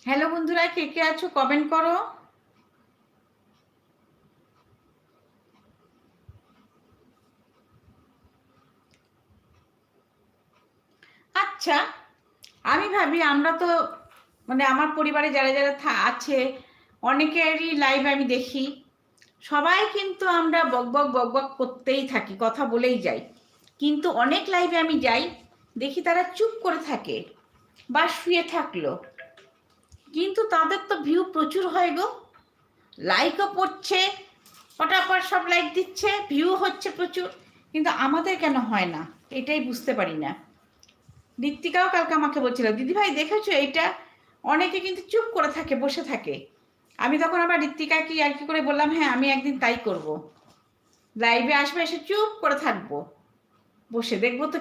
Hello বন্ধুরা, কে কে আছো comment করো। আচ্ছা, আমি ভাবি আমরা তো আমার পরিবারে যারা যারা আছে অনেকেরই লাইভ আমি দেখি, সবাই কিন্তু আমরা বকবক বকবক করতেই থাকি, কথা বলেই যাই। কিন্তু অনেক লাইভে আমি যাই, দেখি তারা চুপ করে থাকে বা শুয়ে থাকলো, কিন্তু তাদের তো ভিউ প্রচুর হয় গো, লাইকও পড়ছে, ফটাফট সব লাইক দিচ্ছে, ভিউ হচ্ছে প্রচুর, কিন্তু আমাদের কেন হয় না? এটাই বুঝতে পারি না। ঋত্বিকাও কালকে আমাকে বলছিল, দিদি ভাই দেখেছো এইটা, অনেকে কিন্তু চুপ করে থাকে, বসে থাকে। আমি তখন আবার ঋত্বিকাকে আর কি করে বললাম, হ্যাঁ আমি একদিন তাই করব, লাইভে আসবে, এসে চুপ করে থাকবো, বসে দেখবো তো